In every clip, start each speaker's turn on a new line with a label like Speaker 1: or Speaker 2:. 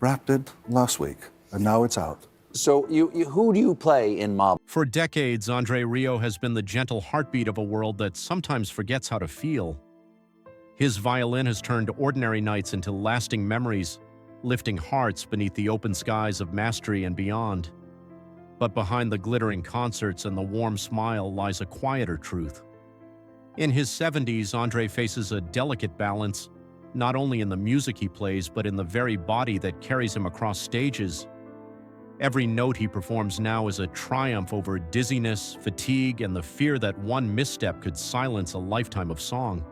Speaker 1: wrapped it last week, and now it's out.
Speaker 2: So who do you play in Mob?
Speaker 3: For decades, Andre Rio has been the gentle heartbeat of a world that sometimes forgets how to feel. His violin has turned ordinary nights into lasting memories, lifting hearts beneath the open skies of mastery and beyond. But behind the glittering concerts and the warm smile lies a quieter truth. In his 70s, Andre faces a delicate balance, not only in the music he plays, but in the very body that carries him across stages. Every note he performs now is a triumph over dizziness, fatigue, and the fear that one misstep could silence a lifetime of song.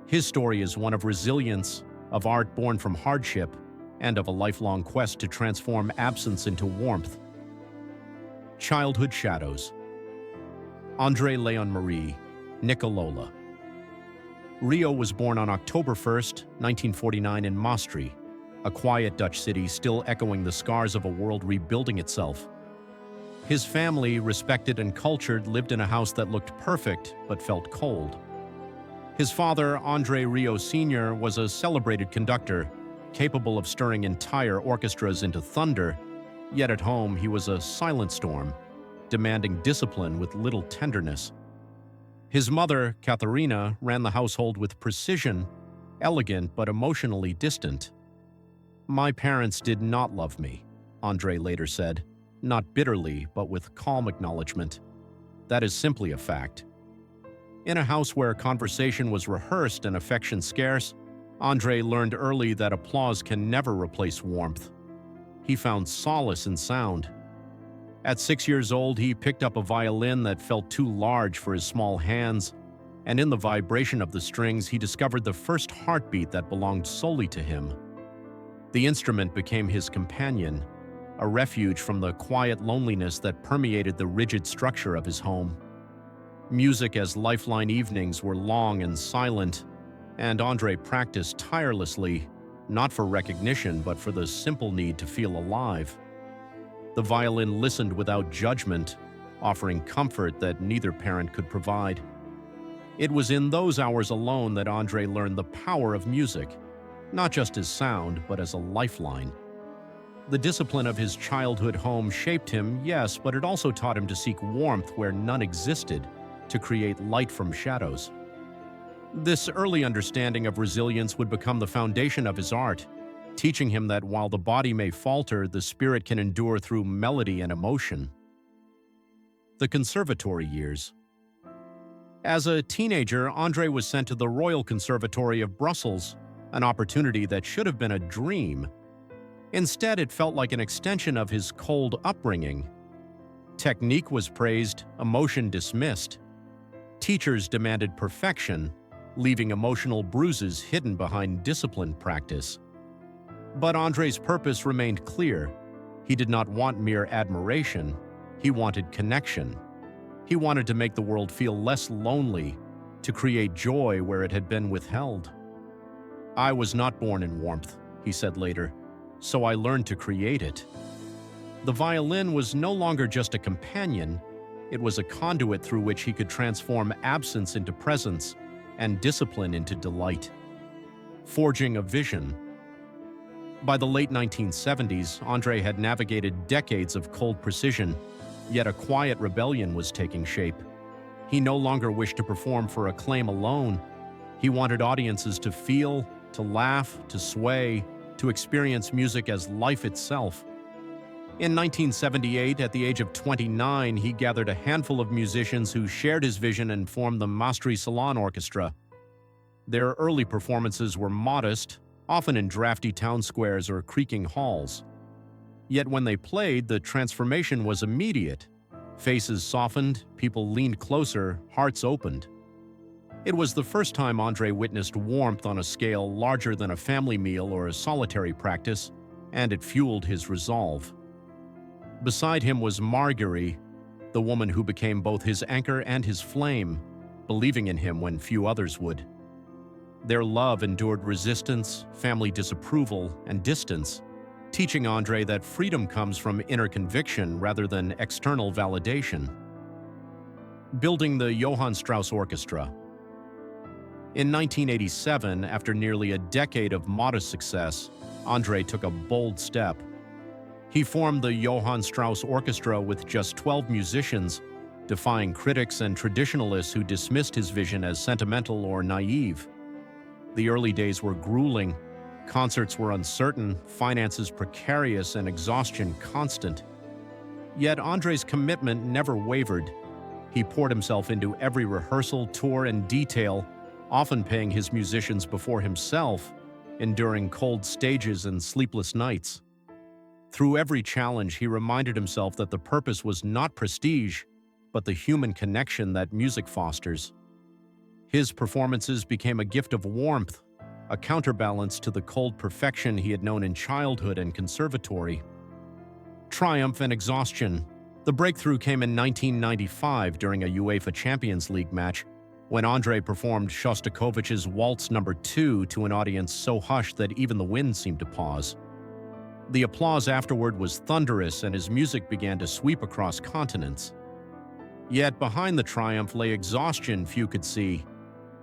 Speaker 3: His story is one of resilience, of art born from hardship, and of a lifelong quest to transform absence into warmth. Childhood Shadows. Andre Leon Marie, Nicolola. Rio was born on October 1st, 1949 in Maastricht, a quiet Dutch city still echoing the scars of a world rebuilding itself. His family, respected and cultured, lived in a house that looked perfect but felt cold. His father, Andre Rio Sr., was a celebrated conductor, capable of stirring entire orchestras into thunder, yet at home he was a silent storm, demanding discipline with little tenderness. His mother, Katharina, ran the household with precision, elegant but emotionally distant. "My parents did not love me," Andre later said, not bitterly, but with calm acknowledgement. That is simply a fact. In a house where conversation was rehearsed and affection scarce, Andre learned early that applause can never replace warmth. He found solace in sound. At 6 years old, he picked up a violin that felt too large for his small hands, and in the vibration of the strings, he discovered the first heartbeat that belonged solely to him. The instrument became his companion, a refuge from the quiet loneliness that permeated the rigid structure of his home. Music as lifeline evenings were long and silent, and Andre practiced tirelessly, not for recognition but for the simple need to feel alive. The violin listened without judgment, offering comfort that neither parent could provide. It was in those hours alone that Andre learned the power of music, not just as sound, but as a lifeline. The discipline of his childhood home shaped him, yes, but it also taught him to seek warmth where none existed, to create light from shadows. This early understanding of resilience would become the foundation of his art, teaching him that while the body may falter, the spirit can endure through melody and emotion. The conservatory years. As a teenager, Andre was sent to the Royal Conservatory of Brussels, an opportunity that should have been a dream. Instead, it felt like an extension of his cold upbringing. Technique was praised, emotion dismissed. Teachers demanded perfection, leaving emotional bruises hidden behind disciplined practice. But Andre's purpose remained clear. He did not want mere admiration. He wanted connection. He wanted to make the world feel less lonely, to create joy where it had been withheld. "I was not born in warmth," he said later, "so I learned to create it." The violin was no longer just a companion, it was a conduit through which he could transform absence into presence and discipline into delight. Forging a vision. By the late 1970s, Andre had navigated decades of cold precision, yet a quiet rebellion was taking shape. He no longer wished to perform for acclaim alone. He wanted audiences to feel, to laugh, to sway, to experience music as life itself. In 1978, at the age of 29, he gathered a handful of musicians who shared his vision and formed the Maastricht Salon Orchestra. Their early performances were modest, often in drafty town squares or creaking halls. Yet when they played, the transformation was immediate. Faces softened, people leaned closer, hearts opened. It was the first time Andre witnessed warmth on a scale larger than a family meal or a solitary practice, and it fueled his resolve. Beside him was Marguerite, the woman who became both his anchor and his flame, believing in him when few others would. Their love endured resistance, family disapproval, and distance, teaching Andre that freedom comes from inner conviction rather than external validation. Building the Johann Strauss Orchestra. In 1987, after nearly a decade of modest success, Andre took a bold step. He formed the Johann Strauss Orchestra with just 12 musicians, defying critics and traditionalists who dismissed his vision as sentimental or naive. The early days were grueling. Concerts were uncertain, finances precarious, and exhaustion constant. Yet Andre's commitment never wavered. He poured himself into every rehearsal, tour, and detail, often paying his musicians before himself, enduring cold stages and sleepless nights. Through every challenge, he reminded himself that the purpose was not prestige, but the human connection that music fosters. His performances became a gift of warmth, a counterbalance to the cold perfection he had known in childhood and conservatory. Triumph and exhaustion. The breakthrough came in 1995 during a UEFA Champions League match, when Andre performed Shostakovich's Waltz No. 2 to an audience so hushed that even the wind seemed to pause. The applause afterward was thunderous, and his music began to sweep across continents. Yet behind the triumph lay exhaustion few could see.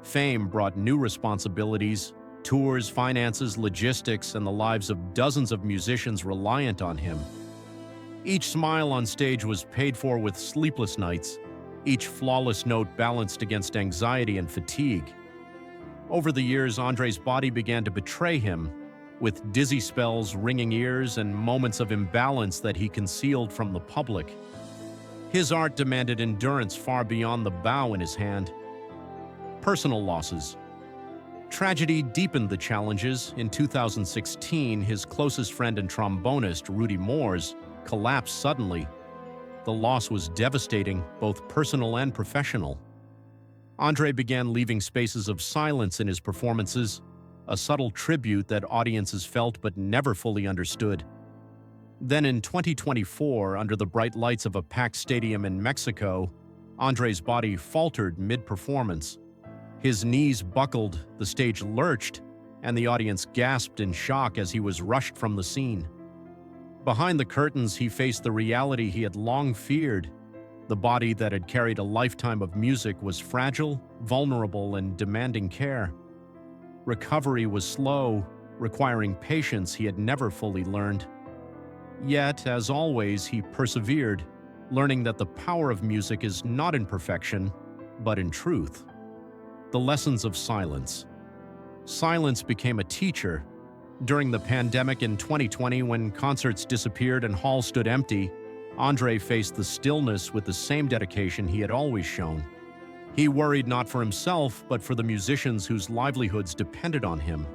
Speaker 3: Fame brought new responsibilities, tours, finances, logistics, and the lives of dozens of musicians reliant on him. Each smile on stage was paid for with sleepless nights, each flawless note balanced against anxiety and fatigue. Over the years, Andre's body began to betray him, with dizzy spells, ringing ears, and moments of imbalance that he concealed from the public. His art demanded endurance far beyond the bow in his hand. Personal losses. Tragedy deepened the challenges. In 2016, his closest friend and trombonist, Rudy Moores, collapsed suddenly. The loss was devastating, both personal and professional. Andre began leaving spaces of silence in his performances, a subtle tribute that audiences felt but never fully understood. Then in 2024, under the bright lights of a packed stadium in Mexico, Andre's body faltered mid-performance. His knees buckled, the stage lurched, and the audience gasped in shock as he was rushed from the scene. Behind the curtains, he faced the reality he had long feared. The body that had carried a lifetime of music was fragile, vulnerable, and demanding care. Recovery was slow, requiring patience he had never fully learned. Yet, as always, he persevered, learning that the power of music is not in perfection, but in truth. The lessons of silence. Silence became a teacher. During the pandemic in 2020, when concerts disappeared and halls stood empty, Andre faced the stillness with the same dedication he had always shown. He worried not for himself, but for the musicians whose livelihoods depended on him.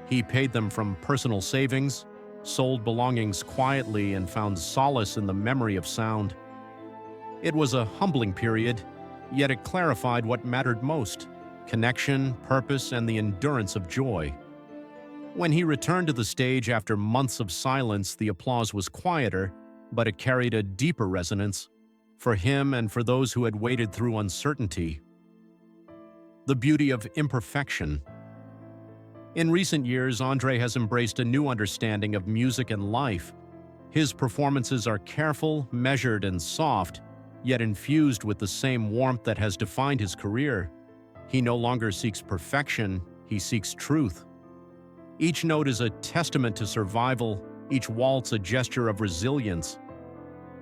Speaker 3: He paid them from personal savings, sold belongings quietly, and found solace in the memory of sound. It was a humbling period, yet it clarified what mattered most: connection, purpose, and the endurance of joy. When he returned to the stage after months of silence, the applause was quieter, but it carried a deeper resonance, for him and for those who had waited through uncertainty. The beauty of imperfection. In recent years, Andre has embraced a new understanding of music and life. His performances are careful, measured, and soft, yet infused with the same warmth that has defined his career. He no longer seeks perfection, he seeks truth. Each note is a testament to survival, each waltz a gesture of resilience.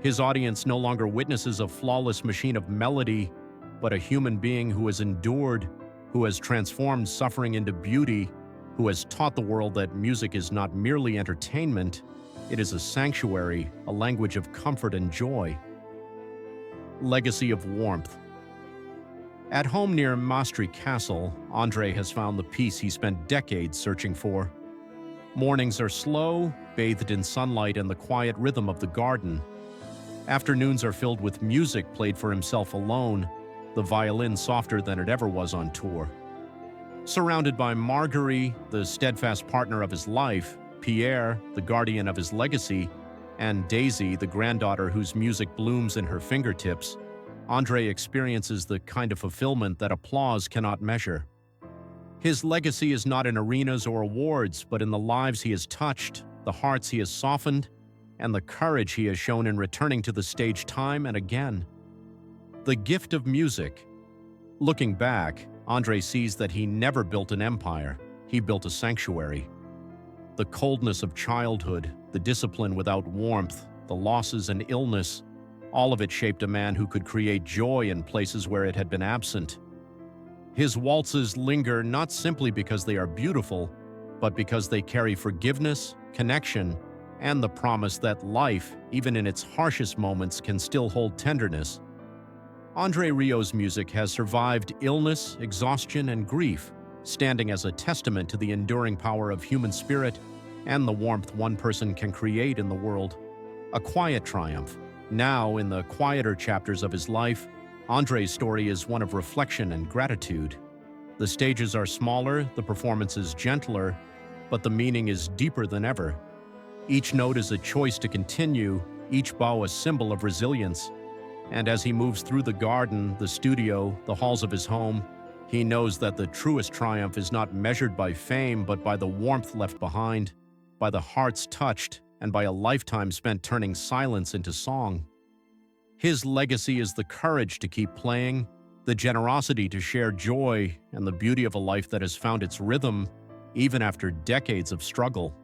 Speaker 3: His audience no longer witnesses a flawless machine of melody, but a human being who has endured, who has transformed suffering into beauty, who has taught the world that music is not merely entertainment, it is a sanctuary, a language of comfort and joy. Legacy of warmth. At home near Maastricht Castle, Andre has found the peace he spent decades searching for. Mornings are slow, bathed in sunlight and the quiet rhythm of the garden. Afternoons are filled with music played for himself alone, the violin softer than it ever was on tour. Surrounded by Marguerite, the steadfast partner of his life, Pierre, the guardian of his legacy, and Daisy, the granddaughter whose music blooms in her fingertips, Andre experiences the kind of fulfillment that applause cannot measure. His legacy is not in arenas or awards, but in the lives he has touched, the hearts he has softened, and the courage he has shown in returning to the stage time and again. The gift of music. Looking back, Andre sees that he never built an empire, he built a sanctuary. The coldness of childhood, the discipline without warmth, the losses and illness, all of it shaped a man who could create joy in places where it had been absent. His waltzes linger not simply because they are beautiful, but because they carry forgiveness, connection, and the promise that life, even in its harshest moments, can still hold tenderness. Andre Rio's music has survived illness, exhaustion, and grief, standing as a testament to the enduring power of human spirit and the warmth one person can create in the world. A quiet triumph. Now, in the quieter chapters of his life, Andre's story is one of reflection and gratitude. The stages are smaller, the performances gentler, but the meaning is deeper than ever. Each note is a choice to continue, each bow a symbol of resilience. And as he moves through the garden, the studio, the halls of his home, he knows that the truest triumph is not measured by fame, but by the warmth left behind, by the hearts touched, and by a lifetime spent turning silence into song. His legacy is the courage to keep playing, the generosity to share joy, and the beauty of a life that has found its rhythm, even after decades of struggle.